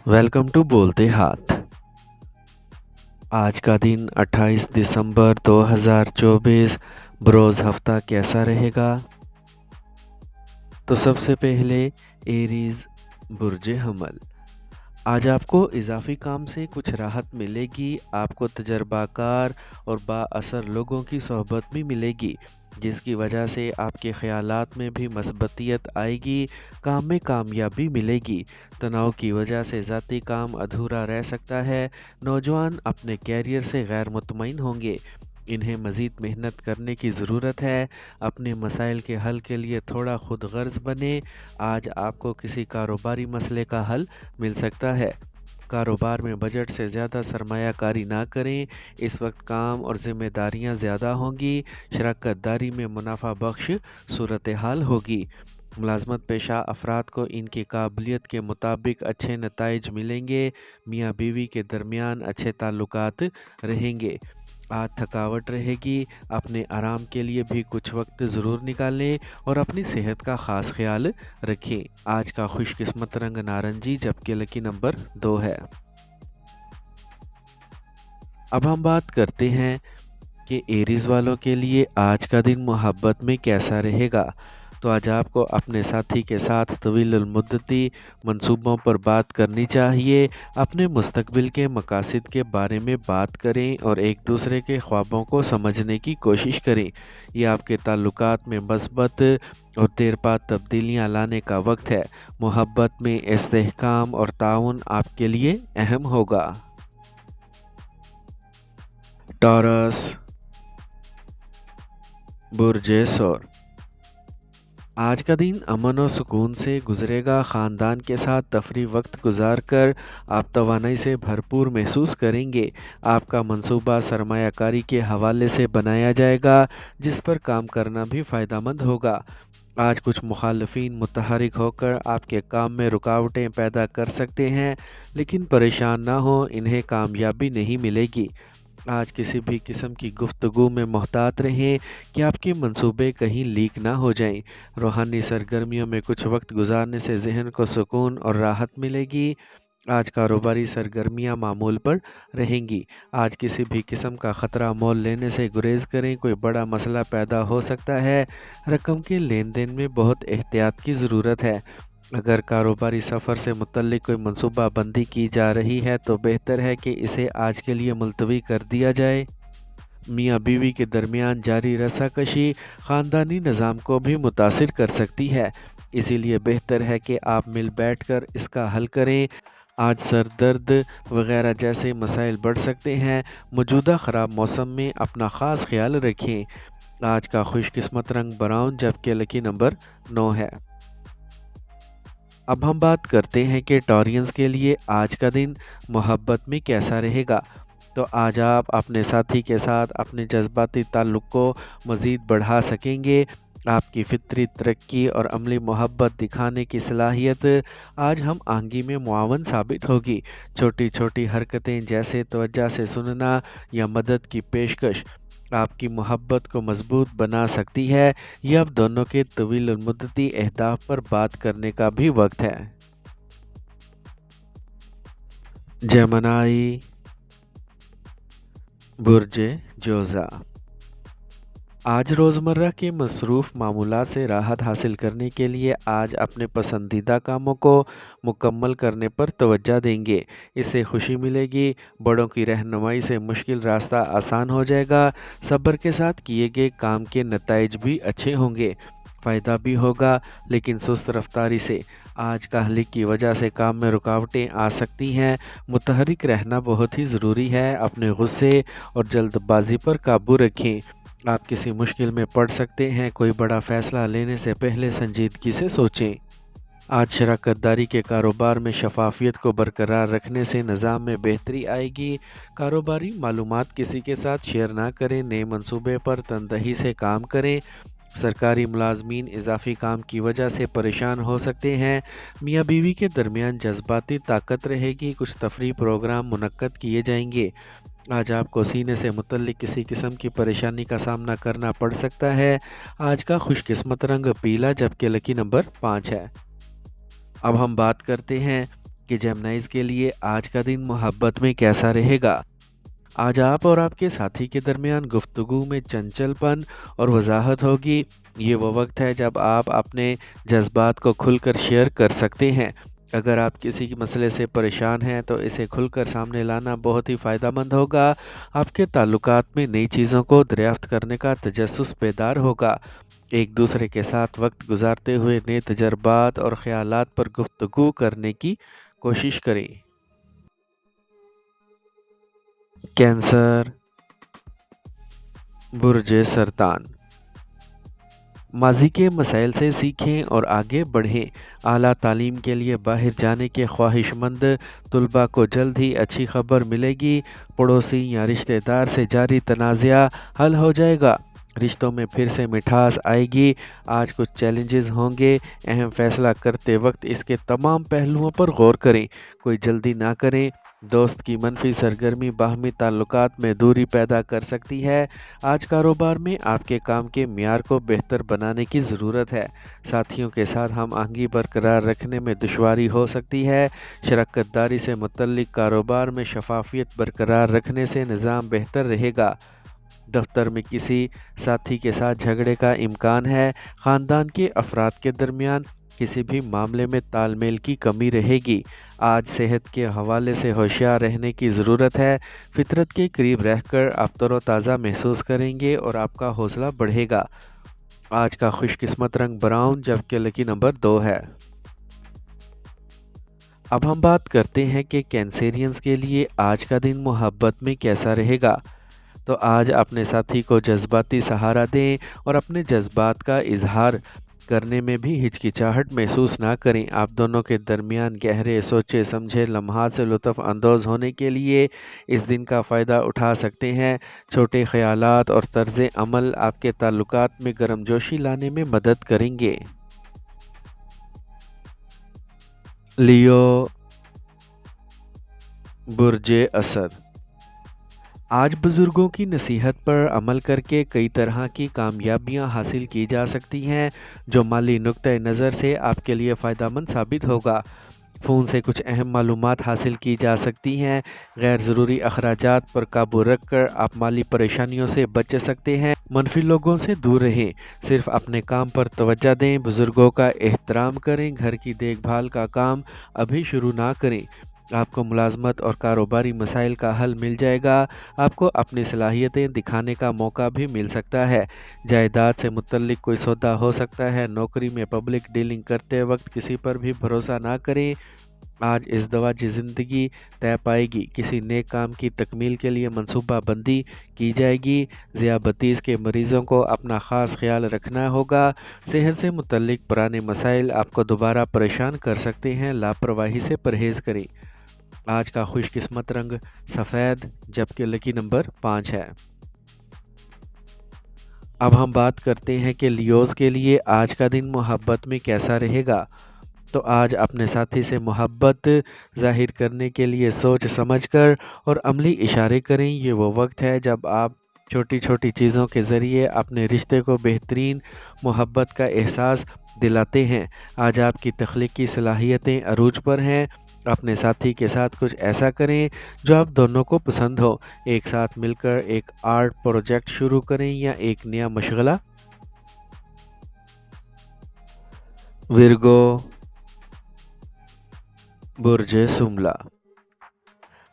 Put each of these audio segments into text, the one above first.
Welcome to बोलते हाथ। आज का दिन 28 दिसंबर 2024 बरोज़ हफ्ता कैसा रहेगा? तो सबसे पहले एरीज बुर्ज हमल। आज आपको इजाफी काम से कुछ राहत मिलेगी। आपको तजर्बाकार और बाअसर लोगों की सोहबत भी मिलेगी, जिसकी वजह से आपके ख़यालात में भी मस्बतियत आएगी। काम में कामयाबी मिलेगी। तनाव की वजह से ज़ाती काम अधूरा रह सकता है। नौजवान अपने कैरियर से गैर मुतमईन होंगे। इन्हें मज़ीद मेहनत करने की ज़रूरत है। अपने मसाइल के हल के लिए थोड़ा खुद गर्ज बने। आज आपको किसी कारोबारी मसले का हल मिल सकता है। कारोबार में बजट से ज़्यादा सरमायाकारी ना करें। इस वक्त काम और ज़िम्मेदारियां ज़्यादा होंगी। शराकत-दारी में मुनाफा बख्श सूरत हाल होगी। मुलाजमत पेशा अफराद को इनकी काबिलियत के मुताबिक अच्छे नताइज मिलेंगे। मियाँ बीवी के दरमियान अच्छे ताल्लुकात रहेंगे। आज थकावट रहेगी। अपने आराम के लिए भी कुछ वक्त ज़रूर निकालें और अपनी सेहत का ख़ास ख्याल रखें। आज का खुशकिस्मत रंग नारंगी, जबकि लकी नंबर 2 है। अब हम बात करते हैं कि एरीज वालों के लिए आज का दिन मोहब्बत में कैसा रहेगा। तो आज आपको अपने साथी के साथ तवील मुद्दती मंसूबों पर बात करनी चाहिए। अपने मुस्तकबिल के मकासद के बारे में बात करें और एक दूसरे के ख्वाबों को समझने की कोशिश करें। ये आपके ताल्लुकात में मस्बत और देर बाद तब्दीलियाँ लाने का वक्त है। मोहब्बत में इस्तेहकाम और ताउन आपके लिए अहम होगा। टॉरस बुर्ज सौर। आज का दिन अमन और सुकून से गुजरेगा। ख़ानदान के साथ तफरी वक्त गुजार कर आप तवानाई से भरपूर महसूस करेंगे। आपका मंसूबा सरमायाकारी के हवाले से बनाया जाएगा, जिस पर काम करना भी फ़ायदेमंद होगा। आज कुछ मुखालफिन मुतहरिक होकर आपके काम में रुकावटें पैदा कर सकते हैं, लेकिन परेशान ना हो, इन्हें कामयाबी नहीं मिलेगी। आज किसी भी किस्म की गुफ्तगू में मोहतात रहें कि आपके मंसूबे कहीं लीक ना हो जाएं। रूहानी सरगर्मियों में कुछ वक्त गुजारने से जहन को सुकून और राहत मिलेगी। आज कारोबारी सरगर्मियां मामूल पर रहेंगी। आज किसी भी किस्म का ख़तरा मोल लेने से गुरेज करें, कोई बड़ा मसला पैदा हो सकता है। रकम के लेन देन में बहुत एहतियात की ज़रूरत है। अगर कारोबारी सफ़र से मुतल्लिक कोई मनसूबा बंदी की जा रही है तो बेहतर है कि इसे आज के लिए मुलतवी कर दिया जाए। मियाँ बीवी के दरमियान जारी रस्साकशी ख़ानदानी निज़ाम को भी मुतासिर कर सकती है, इसीलिए बेहतर है कि आप मिल बैठ कर इसका हल करें। आज सर दर्द वगैरह जैसे मसाइल बढ़ सकते हैं। मौजूदा ख़राब मौसम में अपना ख़ास ख्याल रखें। आज का खुशकिस्मत रंग ब्राउन, जबकि लकी नंबर 9 है। अब हम बात करते हैं कि टॉरियंस के लिए आज का दिन मोहब्बत में कैसा रहेगा। तो आज आप अपने साथी के साथ अपने जज्बाती ताल्लुक़ को मज़ीद बढ़ा सकेंगे। आपकी फितरी तरक्की और अमली मोहब्बत दिखाने की सलाहियत आज हम आहंगी में मुआवन साबित होगी। छोटी छोटी हरकतें जैसे तवज्जो से सुनना या मदद की पेशकश आपकी मोहब्बत को मजबूत बना सकती है। यह अब दोनों के तवील मुद्दती अहदाफ पर बात करने का भी वक्त है। जेमिनी बुर्ज जोज़ा। आज रोज़मर्रा के मसरूफ़ मामूलात से राहत हासिल करने के लिए आज अपने पसंदीदा कामों को मुकम्मल करने पर तवज्जो देंगे। इससे खुशी मिलेगी। बड़ों की रहनुमाई से मुश्किल रास्ता आसान हो जाएगा। सब्र के साथ किए गए काम के नताइज भी अच्छे होंगे। फ़ायदा भी होगा, लेकिन सुस्त रफ्तारी से आज काहली की वजह से काम में रुकावटें आ सकती हैं। मुतहरिक रहना बहुत ही ज़रूरी है। अपने गुस्से और जल्दबाजी पर काबू रखें। आप किसी मुश्किल में पड़ सकते हैं। कोई बड़ा फ़ैसला लेने से पहले संजीदगी से सोचें। आज शराकत-दारी के कारोबार में शफाफियत को बरकरार रखने से निज़ाम में बेहतरी आएगी। कारोबारी मालूमात किसी के साथ शेयर ना करें। नए मंसूबे पर तनदही से काम करें। सरकारी मुलाजमीन इजाफी काम की वजह से परेशान हो सकते हैं। मियाँ बीवी के दरमियान जज्बाती ताकत रहेगी। कुछ तफरी प्रोग्राम मुनक्कद किए जाएंगे। आज आपको सीने से मुतल्लिक किसी किस्म की परेशानी का सामना करना पड़ सकता है। आज का खुशकिस्मत रंग पीला, जबकि लकी नंबर 5 है। अब हम बात करते हैं کہ जेमिनीज़ के लिए आज का दिन मोहब्बत में कैसा रहेगा। आज आप और आपके साथी के दरमियान गुफ्तगू में चंचलपन और वजाहत होगी। ये वो वक्त है जब आप अपने जज्बात को खुलकर शेयर कर सकते हैं। अगर आप किसी मसले से परेशान हैं तो इसे खुलकर सामने लाना बहुत ही फ़ायदेमंद होगा। आपके ताल्लुकात में नई चीज़ों को दरियाफ्त करने का तजस्सुस बेदार होगा। एक दूसरे के साथ वक्त गुजारते हुए नए तजर्बात और ख़यालात पर गुफ्तगू करने की कोशिश करें। कैंसर, बुर्ज सरतान। माजी के मसाइल से सीखें और आगे बढ़ें। आला तालीम के लिए बाहर जाने के ख्वाहिशमंद तलबा को जल्द ही अच्छी खबर मिलेगी। पड़ोसी या रिश्तेदार से जारी तनाज़ा हल हो जाएगा। रिश्तों में फिर से मिठास आएगी। आज कुछ चैलेंजेस होंगे। अहम फैसला करते वक्त इसके तमाम पहलुओं पर गौर करें। कोई जल्दी ना करें। दोस्त की मनफी सरगर्मी बाहमी ताल्लुकात में दूरी पैदा कर सकती है। आज कारोबार में आपके काम के मियार को बेहतर बनाने की ज़रूरत है। साथियों के साथ हम आहंगी बरकरार रखने में दुश्वारी हो सकती है। शराकत दारी से मुतल्लिक कारोबार में शफाफियत बरकरार रखने से निज़ाम बेहतर रहेगा। दफ्तर में किसी साथी के साथ झगड़े का इम्कान है। ख़ानदान के अफराद के दरमियान किसी भी मामले में तालमेल की कमी रहेगी। आज सेहत के हवाले से होशियार रहने की ज़रूरत है। फितरत के करीब रहकर आप तरोताज़ा महसूस करेंगे और आपका हौसला बढ़ेगा। आज का खुशकिस्मत रंग ब्राउन जबकि लकी नंबर 2 है। अब हम बात करते हैं कि कैंसेरियंस के लिए आज का दिन मोहब्बत में कैसा रहेगा। तो आज अपने साथी को जज्बाती सहारा दें और अपने जज्बात का इजहार करने में भी हिचकिचाहट महसूस ना करें। आप दोनों के दरमियान गहरे सोचे समझे लम्हात से लुत्फ़ अंदोज़ होने के लिए इस दिन का फ़ायदा उठा सकते हैं। छोटे ख़यालात और तर्ज़ अमल आपके ताल्लुकात में गर्मजोशी लाने में मदद करेंगे। लियो, बुर्ज असद। आज बुज़ुर्गों की नसीहत पर अमल करके कई तरह की कामयाबियां हासिल की जा सकती हैं, जो माली नुक्ते नज़र से आपके लिए फ़ायदेमंद साबित होगा। फ़ोन से कुछ अहम मालूमात हासिल की जा सकती हैं। गैर ज़रूरी अखराजात पर काबू रखकर आप माली परेशानियों से बच सकते हैं। मनफी लोगों से दूर रहें। सिर्फ अपने काम पर तवज्जो दें। बुज़ुर्गों का एहतराम करें। घर की देखभाल का काम अभी शुरू ना करें। आपको मुलाजमत और कारोबारी मसाइल का हल मिल जाएगा। आपको अपनी सलाहियतें दिखाने का मौका भी मिल सकता है। जायदाद से मुतल्लिक कोई सौदा हो सकता है। नौकरी में पब्लिक डीलिंग करते वक्त किसी पर भी भरोसा ना करें। आज इस दवा की ज़िंदगी तय पाएगी। किसी नेक काम की तकमील के लिए मनसूबा बंदी की जाएगी। ज़ियाबतीस के मरीज़ों को अपना ख़ास ख्याल रखना होगा। सेहत से मुतल्लिक पुराने मसाइल आपको दोबारा परेशान कर सकते हैं। लापरवाही से परहेज़ करें। आज का खुशकिस्मत रंग सफ़ेद जबकि लकी नंबर 5 है। अब हम बात करते हैं कि लियोज़ के लिए आज का दिन मोहब्बत में कैसा रहेगा। तो आज अपने साथी से मोहब्बत ज़ाहिर करने के लिए सोच समझकर और अमली इशारे करें। ये वो वक्त है जब आप छोटी छोटी चीज़ों के ज़रिए अपने रिश्ते को बेहतरीन मोहब्बत का एहसास दिलाते हैं। आज आपकी तख्लीकी सलाहियतें अरूज पर हैं। अपने साथी के साथ कुछ ऐसा करें जो आप दोनों को पसंद हो। एक साथ मिलकर एक आर्ट प्रोजेक्ट शुरू करें या एक नया मशगला। विर्गो, बुर्ज सुमला।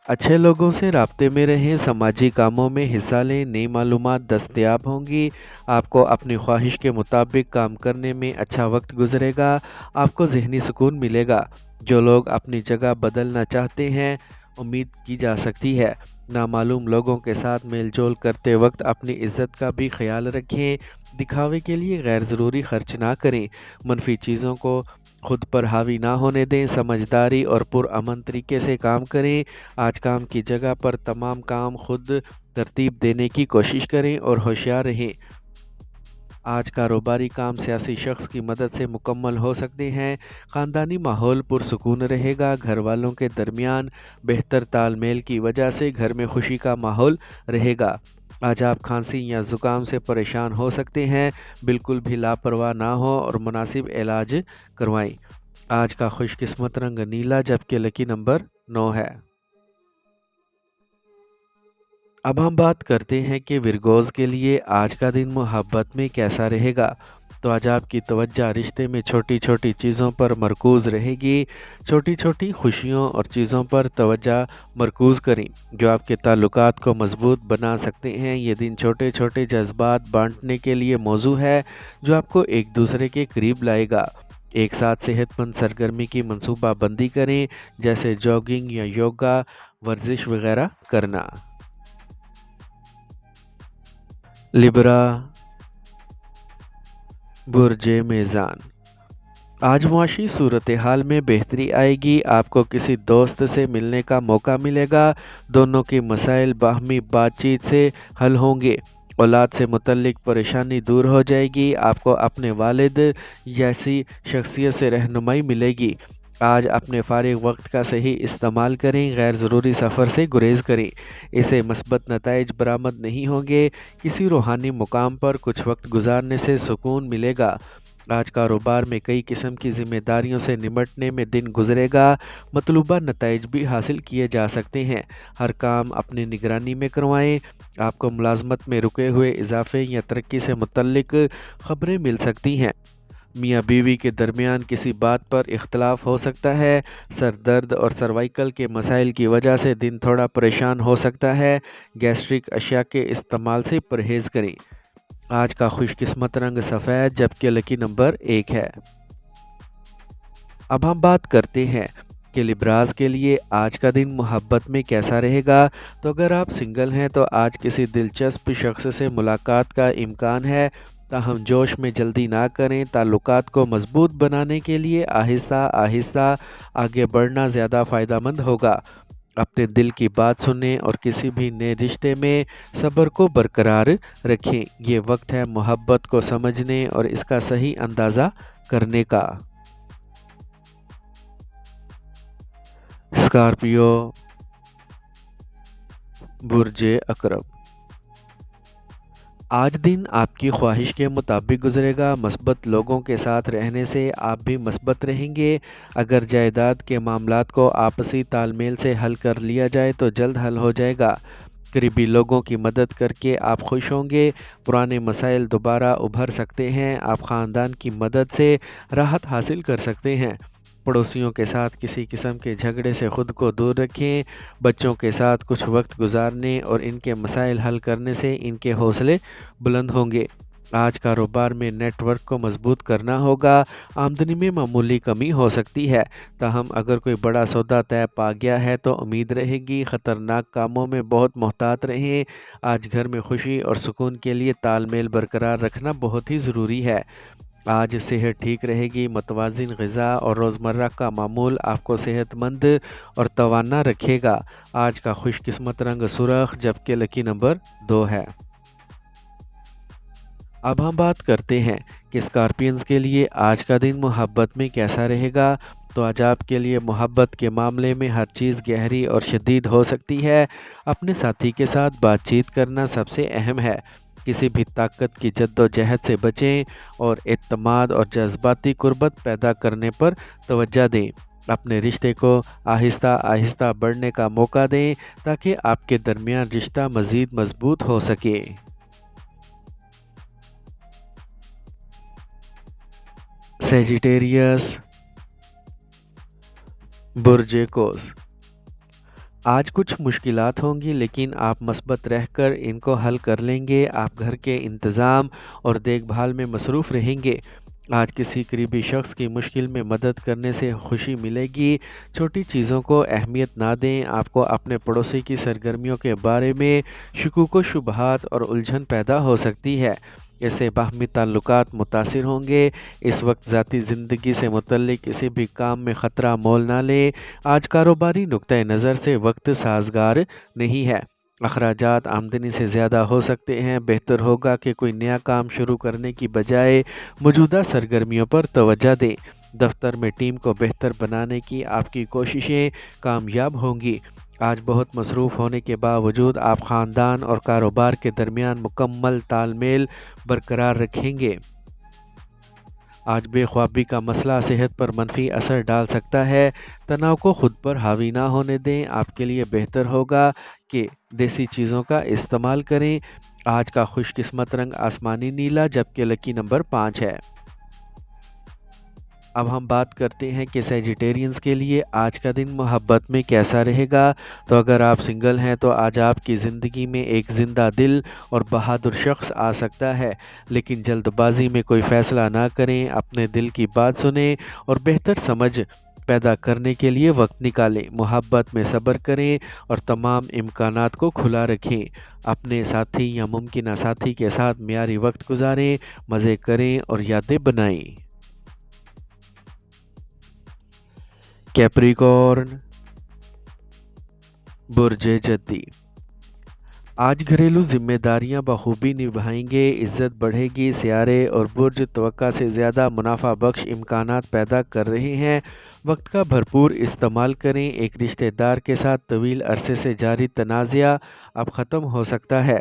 अच्छे लोगों से राब्ते में रहें। समाजी कामों में हिस्सा लें। नई मालूमात दस्तयाब होंगी। आपको अपनी ख्वाहिश के मुताबिक काम करने में अच्छा वक्त गुजरेगा। आपको ज़हनी सुकून मिलेगा। जो लोग अपनी जगह बदलना चाहते हैं, उम्मीद की जा सकती है। नामालूम लोगों के साथ मेल जोल करते वक्त अपनी इज़्ज़त का भी ख्याल रखें। दिखावे के लिए गैर ज़रूरी खर्च ना करें। मनफी चीज़ों को खुद पर हावी ना होने दें। समझदारी और पुरअमन तरीके से काम करें। आज काम की जगह पर तमाम काम खुद तरतीब देने की कोशिश करें और होशियार रहें। आज कारोबारी काम सियासी शख्स की मदद से मुकम्मल हो सकते हैं। ख़ानदानी माहौल पुरसुकून रहेगा। घर वालों के दरमियान बेहतर तालमेल की वजह से घर में खुशी का माहौल रहेगा। आज आप खांसी या ज़ुकाम से परेशान हो सकते हैं। बिल्कुल भी लापरवाह ना हो और मुनासिब इलाज करवाएं। آج کا خوش قسمت رنگ نیلا جبکہ لکی نمبر 9 ہے۔ اب ہم بات کرتے ہیں کہ ورگوز کے لیے آج کا دن محبت میں کیسا رہے گا۔ تو آج آپ کی توجہ رشتے میں چھوٹی چھوٹی چیزوں پر مرکوز رہے گی۔ چھوٹی چھوٹی خوشیوں اور چیزوں پر توجہ مرکوز کریں جو آپ کے تعلقات کو مضبوط بنا سکتے ہیں۔ یہ دن چھوٹے چھوٹے جذبات بانٹنے کے لیے موزوں ہے جو آپ کو ایک دوسرے کے قریب لائے گا۔ ایک ساتھ صحت مند سرگرمی کی منصوبہ بندی کریں جیسے جاگنگ یا یوگا ورزش وغیرہ کرنا۔ لبرا، برج میزان، آج معاشی صورتحال میں بہتری آئے گی۔ آپ کو کسی دوست سے ملنے کا موقع ملے گا۔ دونوں کے مسائل باہمی بات چیت سے حل ہوں گے۔ اولاد سے متعلق پریشانی دور ہو جائے گی۔ آپ کو اپنے والد جیسی شخصیت سے رہنمائی ملے گی۔ آج اپنے فارغ وقت کا صحیح استعمال کریں۔ غیر ضروری سفر سے گریز کریں، اسے مثبت نتائج برآمد نہیں ہوں گے۔ کسی روحانی مقام پر کچھ وقت گزارنے سے سکون ملے گا۔ آج کاروبار میں کئی قسم کی ذمہ داریوں سے نمٹنے میں دن گزرے گا۔ مطلوبہ نتائج بھی حاصل کیے جا سکتے ہیں۔ ہر کام اپنی نگرانی میں کروائیں۔ آپ کو ملازمت میں رکے ہوئے اضافے یا ترقی سے متعلق خبریں مل سکتی ہیں۔ میاں بیوی کے درمیان کسی بات پر اختلاف ہو سکتا ہے۔ سر درد اور سروائیکل کے مسائل کی وجہ سے دن تھوڑا پریشان ہو سکتا ہے۔ گیسٹرک اشیاء کے استعمال سے پرہیز کریں۔ آج کا خوش قسمت رنگ سفید جبکہ لکی نمبر 1 ہے۔ اب ہم بات کرتے ہیں کہ لبراز کے لیے آج کا دن محبت میں کیسا رہے گا۔ تو اگر آپ سنگل ہیں تو آج کسی دلچسپ شخص سے ملاقات کا امکان ہے، تاہم جوش میں جلدی نہ کریں۔ تعلقات کو مضبوط بنانے کے لیے آہستہ آہستہ آگے بڑھنا زیادہ فائدہ مند ہوگا۔ اپنے دل کی بات سنیں اور کسی بھی نئے رشتے میں صبر کو برقرار رکھیں۔ یہ وقت ہے محبت کو سمجھنے اور اس کا صحیح اندازہ کرنے کا۔ اسکارپیو، برج عقرب، آج دن آپ کی خواہش کے مطابق گزرے گا۔ مثبت لوگوں کے ساتھ رہنے سے آپ بھی مثبت رہیں گے۔ اگر جائیداد کے معاملات کو آپسی تال میل سے حل کر لیا جائے تو جلد حل ہو جائے گا۔ قریبی لوگوں کی مدد کر کے آپ خوش ہوں گے۔ پرانے مسائل دوبارہ ابھر سکتے ہیں۔ آپ خاندان کی مدد سے راحت حاصل کر سکتے ہیں۔ پڑوسیوں کے ساتھ کسی قسم کے جھگڑے سے خود کو دور رکھیں۔ بچوں کے ساتھ کچھ وقت گزارنے اور ان کے مسائل حل کرنے سے ان کے حوصلے بلند ہوں گے۔ آج کاروبار میں نیٹ ورک کو مضبوط کرنا ہوگا۔ آمدنی میں معمولی کمی ہو سکتی ہے، تاہم اگر کوئی بڑا سودا طے پا گیا ہے تو امید رہے گی۔ خطرناک کاموں میں بہت محتاط رہیں۔ آج گھر میں خوشی اور سکون کے لیے تال میل برقرار رکھنا بہت ہی ضروری ہے۔ آج صحت ٹھیک رہے گی۔ متوازن غذا اور روزمرہ کا معمول آپ کو صحت مند اور توانا رکھے گا۔ آج کا خوش قسمت رنگ سرخ جبکہ لکی نمبر 2 ہے۔ اب ہم بات کرتے ہیں کہ اسکارپینز کے لیے آج کا دن محبت میں کیسا رہے گا۔ تو آج آپ کے لیے محبت کے معاملے میں ہر چیز گہری اور شدید ہو سکتی ہے۔ اپنے ساتھی کے ساتھ بات چیت کرنا سب سے اہم ہے۔ کسی بھی طاقت کی جد و جہد سے بچیں اور اعتماد اور جذباتی قربت پیدا کرنے پر توجہ دیں۔ اپنے رشتے کو آہستہ آہستہ بڑھنے کا موقع دیں تاکہ آپ کے درمیان رشتہ مزید مضبوط ہو سکے۔ سیجیٹیریس، برج قوس، آج کچھ مشکلات ہوں گی لیکن آپ مثبت رہ کر ان کو حل کر لیں گے۔ آپ گھر کے انتظام اور دیکھ بھال میں مصروف رہیں گے۔ آج کسی قریبی شخص کی مشکل میں مدد کرنے سے خوشی ملے گی۔ چھوٹی چیزوں کو اہمیت نہ دیں۔ آپ کو اپنے پڑوسی کی سرگرمیوں کے بارے میں شکوک و شبہات اور الجھن پیدا ہو سکتی ہے۔ اس سے باہمی تعلقات متاثر ہوں گے۔ اس وقت ذاتی زندگی سے متعلق کسی بھی کام میں خطرہ مول نہ لیں۔ آج کاروباری نقطہ نظر سے وقت سازگار نہیں ہے۔ اخراجات آمدنی سے زیادہ ہو سکتے ہیں۔ بہتر ہوگا کہ کوئی نیا کام شروع کرنے کی بجائے موجودہ سرگرمیوں پر توجہ دیں۔ دفتر میں ٹیم کو بہتر بنانے کی آپ کی کوششیں کامیاب ہوں گی۔ آج بہت مصروف ہونے کے باوجود آپ خاندان اور کاروبار کے درمیان مکمل تال میل برقرار رکھیں گے۔ آج بے خوابی کا مسئلہ صحت پر منفی اثر ڈال سکتا ہے۔ تناؤ کو خود پر حاوی نہ ہونے دیں۔ آپ کے لیے بہتر ہوگا کہ دیسی چیزوں کا استعمال کریں۔ آج کا خوش قسمت رنگ آسمانی نیلا جبکہ لکی نمبر 5 ہے۔ اب ہم بات کرتے ہیں کہ سیجیٹیرینز کے لیے آج کا دن محبت میں کیسا رہے گا۔ تو اگر آپ سنگل ہیں تو آج آپ کی زندگی میں ایک زندہ دل اور بہادر شخص آ سکتا ہے، لیکن جلد بازی میں کوئی فیصلہ نہ کریں۔ اپنے دل کی بات سنیں اور بہتر سمجھ پیدا کرنے کے لیے وقت نکالیں۔ محبت میں صبر کریں اور تمام امکانات کو کھلا رکھیں۔ اپنے ساتھی یا ممکنہ ساتھی کے ساتھ معیاری وقت گزاریں، مزے کریں اور یادیں بنائیں۔ کیپریکارن، برج جدی، آج گھریلو ذمہ داریاں بخوبی نبھائیں گے، عزت بڑھے گی۔ سیارے اور برج توقع سے زیادہ منافع بخش امکانات پیدا کر رہے ہیں۔ وقت کا بھرپور استعمال کریں۔ ایک رشتہ دار کے ساتھ طویل عرصے سے جاری تنازعہ اب ختم ہو سکتا ہے۔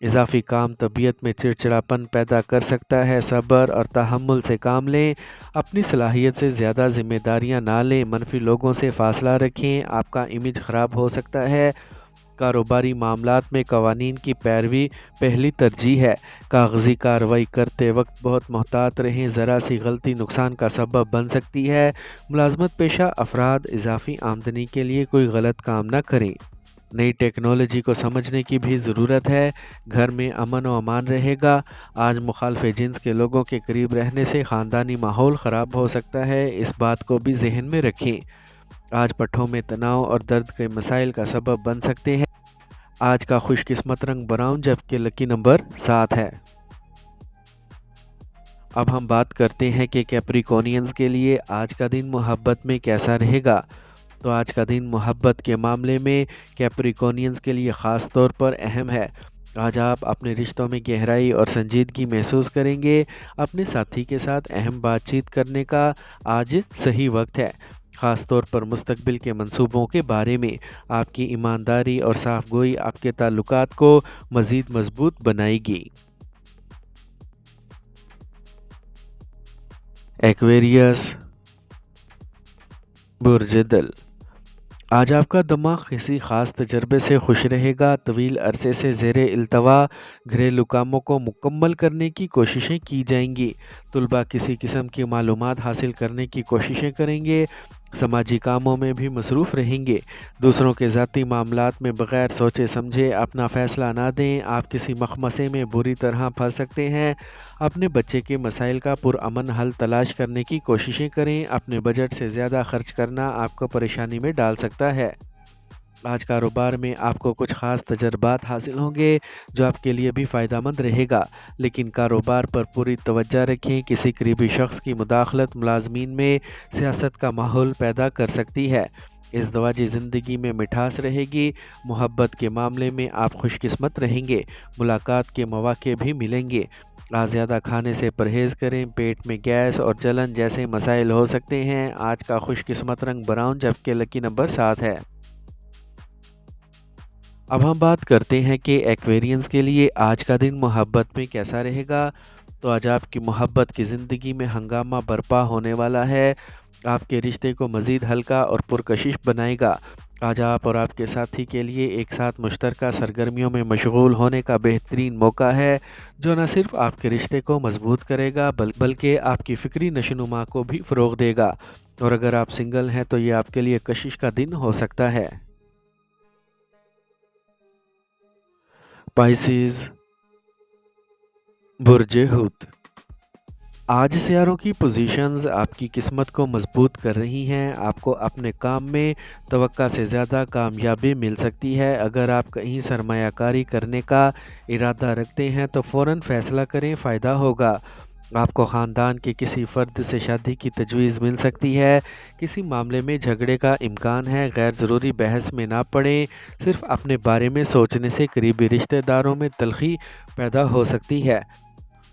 اضافی کام طبیعت میں چڑچڑاپن پیدا کر سکتا ہے۔ صبر اور تحمل سے کام لیں۔ اپنی صلاحیت سے زیادہ ذمہ داریاں نہ لیں۔ منفی لوگوں سے فاصلہ رکھیں، آپ کا امیج خراب ہو سکتا ہے۔ کاروباری معاملات میں قوانین کی پیروی پہلی ترجیح ہے۔ کاغذی کارروائی کرتے وقت بہت محتاط رہیں، ذرا سی غلطی نقصان کا سبب بن سکتی ہے۔ ملازمت پیشہ افراد اضافی آمدنی کے لیے کوئی غلط کام نہ کریں۔ نئی ٹیکنالوجی کو سمجھنے کی بھی ضرورت ہے۔ گھر میں امن و امان رہے گا۔ آج مخالف جنس کے لوگوں کے قریب رہنے سے خاندانی ماحول خراب ہو سکتا ہے، اس بات کو بھی ذہن میں رکھیں۔ آج پٹھوں میں تناؤ اور درد کے مسائل کا سبب بن سکتے ہیں۔ آج کا خوش قسمت رنگ براؤن جبکہ لکی نمبر 7 ہے۔ اب ہم بات کرتے ہیں کہ کیپریکونینز کے لیے آج کا دن محبت میں کیسا رہے گا۔ تو آج کا دن محبت کے معاملے میں کیپریکونینز کے لیے خاص طور پر اہم ہے۔ آج آپ اپنے رشتوں میں گہرائی اور سنجیدگی محسوس کریں گے۔ اپنے ساتھی کے ساتھ اہم بات چیت کرنے کا آج صحیح وقت ہے، خاص طور پر مستقبل کے منصوبوں کے بارے میں۔ آپ کی ایمانداری اور صاف گوئی آپ کے تعلقات کو مزید مضبوط بنائے گی۔ ایکویریس، برج دل، آج آپ کا دماغ کسی خاص تجربے سے خوش رہے گا۔ طویل عرصے سے زیر التوا گھریلو کاموں کو مکمل کرنے کی کوششیں کی جائیں گی۔ طلباء کسی قسم کی معلومات حاصل کرنے کی کوششیں کریں گے۔ سماجی کاموں میں بھی مصروف رہیں گے۔ دوسروں کے ذاتی معاملات میں بغیر سوچے سمجھے اپنا فیصلہ نہ دیں۔ آپ کسی مخمصے میں بری طرح پھنس سکتے ہیں۔ اپنے بچے کے مسائل کا پرامن حل تلاش کرنے کی کوششیں کریں۔ اپنے بجٹ سے زیادہ خرچ کرنا آپ کو پریشانی میں ڈال سکتا ہے۔ آج کاروبار میں آپ کو کچھ خاص تجربات حاصل ہوں گے جو آپ کے لیے بھی فائدہ مند رہے گا، لیکن کاروبار پر پوری توجہ رکھیں۔ کسی قریبی شخص کی مداخلت ملازمین میں سیاست کا ماحول پیدا کر سکتی ہے۔ ازدواجی زندگی میں مٹھاس رہے گی۔ محبت کے معاملے میں آپ خوش قسمت رہیں گے۔ ملاقات کے مواقع بھی ملیں گے۔ آج زیادہ کھانے سے پرہیز کریں، پیٹ میں گیس اور جلن جیسے مسائل ہو سکتے ہیں۔ آج کا خوش قسمت رنگ براؤن جبکہ لکی نمبر 7 ہے۔ اب ہم بات کرتے ہیں کہ ایکویرینز کے لیے آج کا دن محبت میں کیسا رہے گا۔ تو آج آپ کی محبت کی زندگی میں ہنگامہ برپا ہونے والا ہے۔ آپ کے رشتے کو مزید ہلکا اور پرکشش بنائے گا۔ آج آپ اور آپ کے ساتھی کے لیے ایک ساتھ مشترکہ سرگرمیوں میں مشغول ہونے کا بہترین موقع ہے، جو نہ صرف آپ کے رشتے کو مضبوط کرے گا بلکہ آپ کی فکری نشوونما کو بھی فروغ دے گا۔ اور اگر آپ سنگل ہیں تو یہ آپ کے لیے کشش کا دن ہو سکتا ہے۔ پائسیز، برج حوت، آج سیاروں کی پوزیشنز آپ کی قسمت کو مضبوط کر رہی ہیں۔ آپ کو اپنے کام میں توقع سے زیادہ کامیابی مل سکتی ہے۔ اگر آپ کہیں سرمایہ کاری کرنے کا ارادہ رکھتے ہیں تو فوراً فیصلہ کریں، فائدہ ہوگا۔ آپ کو خاندان کے کسی فرد سے شادی کی تجویز مل سکتی ہے۔ کسی معاملے میں جھگڑے کا امکان ہے۔ غیر ضروری بحث میں نہ پڑیں۔ صرف اپنے بارے میں سوچنے سے قریبی رشتہ داروں میں تلخی پیدا ہو سکتی ہے۔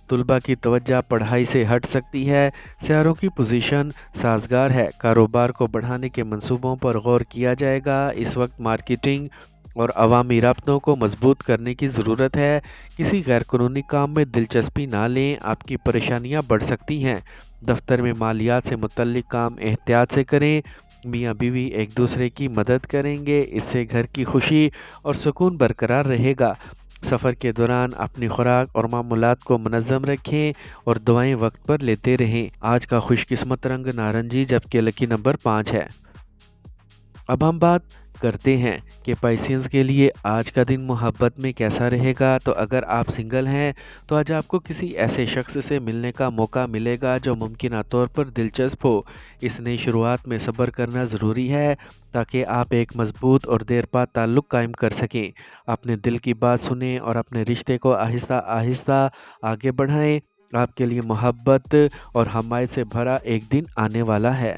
طلباء کی توجہ پڑھائی سے ہٹ سکتی ہے۔ سیاروں کی پوزیشن سازگار ہے۔ کاروبار کو بڑھانے کے منصوبوں پر غور کیا جائے گا۔ اس وقت مارکیٹنگ और अवामी राब्तों को मजबूत करने की ज़रूरत है। किसी गैर कानूनी काम में दिलचस्पी ना लें, आपकी परेशानियां बढ़ सकती हैं। दफ्तर में मालियात से मुतल्लिक काम एहतियात से करें। मियाँ बीवी एक दूसरे की मदद करेंगे, इससे घर की खुशी और सुकून बरकरार रहेगा। सफ़र के दौरान अपनी खुराक और मामूलात को मुनज़्ज़म रखें और दवाएं वक्त पर लेते रहें। आज का खुशकिस्मत रंग नारंगी, जबकि लकी नंबर 5 है। अब हम बात करते हैं कि पाइसियंस के लिए आज का दिन मोहब्बत में कैसा रहेगा। तो अगर आप सिंगल हैं तो आज आपको किसी ऐसे शख्स से मिलने का मौका मिलेगा जो मुमकिन तौर पर दिलचस्प हो। इस नई शुरुआत में सब्र करना ज़रूरी है ताकि आप एक मजबूत और देरपा ताल्लुक़ कायम कर सकें। अपने दिल की बात सुनें और अपने रिश्ते को आहिस्ता आहिस्ता आगे बढ़ाएं। आपके लिए मोहब्बत और हमायत से भरा एक दिन आने वाला है।